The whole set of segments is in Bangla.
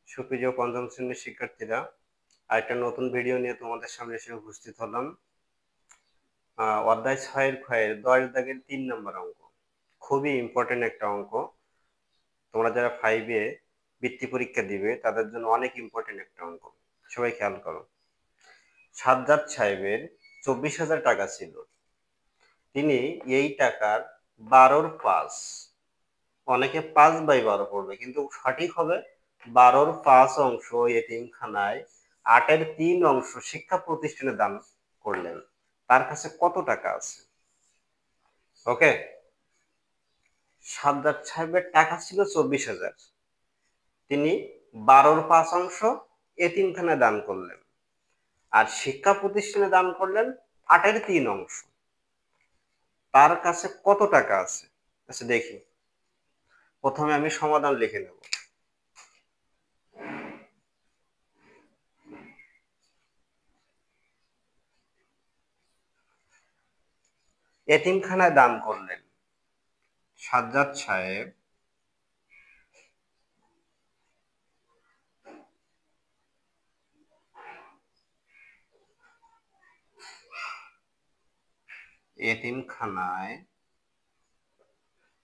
সুপ্রিয় পঞ্চম শ্রেণীর শিক্ষার্থীরা, আরেকটা নতুন ভিডিও নিয়ে তোমাদের সামনে এসে উপস্থিত হলাম। অধ্যায় 6 ক্ষয়ের 10 দাগের 3 নম্বর অঙ্ক। খুবই ইম্পর্টেন্ট একটা অঙ্ক। তোমরা যারা 5-এ বৃত্তি পরীক্ষা দিবে তাদের জন্য অনেক ইম্পর্টেন্ট একটা অঙ্ক। সবাই খেয়াল করো। সাজ্জাদ সাহেবের 24,000 টাকা ছিল। তিনি এই টাকার 12-র 5, অনেকে 5/12 পড়বে, কিন্তু সঠিক হবে 12-র 5 অংশ এতিমখানায়, 8-এর 3 অংশ শিক্ষা প্রতিষ্ঠানে দান করলেন। তার কাছে কত টাকা আছে? ওকে, সাজ্জাদ সাহেবের টাকা ছিল 24,000। তিনি 12-র 5 অংশ এতিমখানায় দান করলেন, আর শিক্ষা প্রতিষ্ঠানে দান করলেন 8-এর 3 অংশ। তার কাছে কত টাকা আছে? আচ্ছা দেখি, প্রথমে আমি সমাধান লিখে নেব। এতিমখানায় দান করলেন সাজ্জাদ সাহেব এতিমখানায়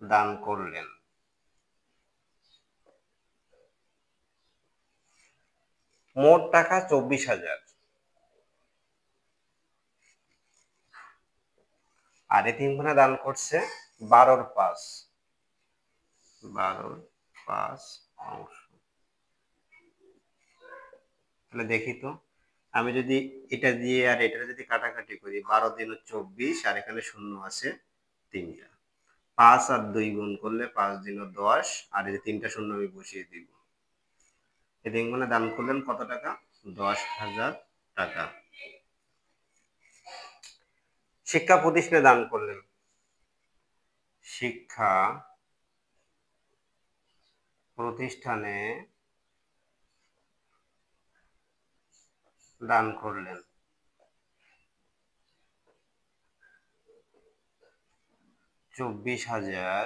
দান করলেন। মোট টাকা 24,000, আর এতিমখানায় দান করছে 12-র 5, 12-র 5 অংশ। তাহলে দেখি তো, আমি যদি এটা দিয়ে আর এটা যদি কাটাকাটি করি, 12 দিন 24, আর এখানে শূন্য আছে 3টা, 5 আর 2 গুণ করলে 5 দিন 10, আর এই 3টা শূন্য আমি বসিয়ে দিব। এতিমখানায় দান করলেন কত টাকা? 10,000 টাকা। শিক্ষা প্রতিষ্ঠানে দান করলেন, শিক্ষা প্রতিষ্ঠানে দান করলেন 24,000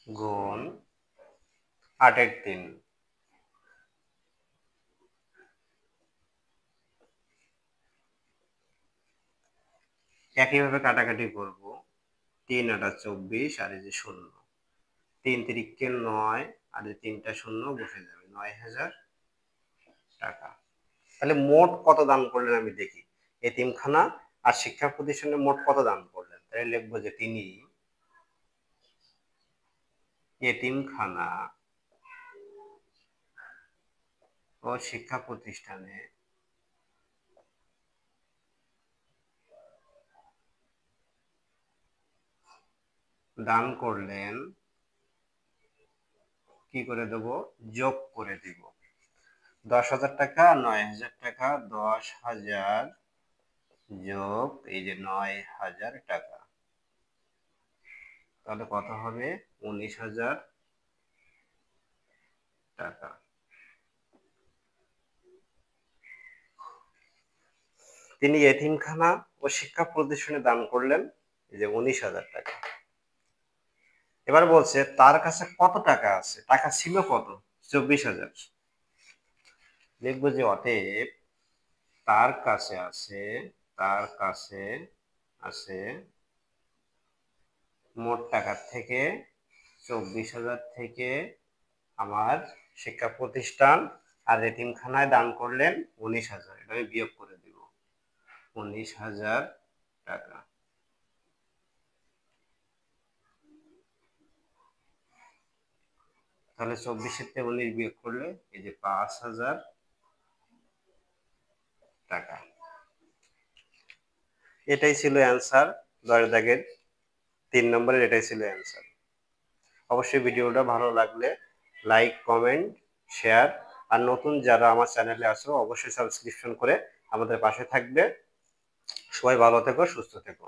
গুণ 8-এর 3। একইভাবে কাটাকাটি করব, 3 8 24, আর এই যে শূন্য, 3 3 9, আর এই 3টা শূন্য বসে যাবে, 9,000 টাকা। তাহলে মোট কত দান করলেন আমি দেখি। এতিমখানা আর শিক্ষা প্রতিষ্ঠানে মোট কত দান করলেন? তাহলে লিখবো যে তিনি এতিমখানা ও শিক্ষা প্রতিষ্ঠানে দান করলেন, কি করে দেব? যোগ করে দিব। 10,000 টাকা, 9,000 টাকা, 10,000 যোগ এই যে 9,000 টাকা, তাহলে কত হবে? 19,000 টাকা। তিনি এতিমখানা ও শিক্ষা প্রতিষ্ঠানে দান করলেন এই যে 19,000 টাকা। এবার বলছে তার কাছে কত টাকা আছে? টাকা ছিল কত? 24,000। লিখবো যে অতএব তার কাছে আছে মোট টাকার থেকে 24,000 থেকে আমার শিক্ষা প্রতিষ্ঠান আর এতিমখানায় দান করলেন 19,000, এটা আমি বিয়োগ করে দিব, 19,000 টাকা। তাহলে 24-এর থেকে 19 বিয়োগ করলে এই যে 5,000 টাকা। এটাই ছিল অ্যান্সার। 10 দাগের 3 নম্বরের এটাই ছিল অ্যান্সার। অবশ্যই ভিডিওটা ভালো লাগলে লাইক, কমেন্ট, শেয়ার, আর নতুন যারা আমার চ্যানেলে আছো অবশ্যই সাবস্ক্রিপশন করে আমাদের পাশে থাকবে। সবাই ভালো থেকো, সুস্থ থেকো।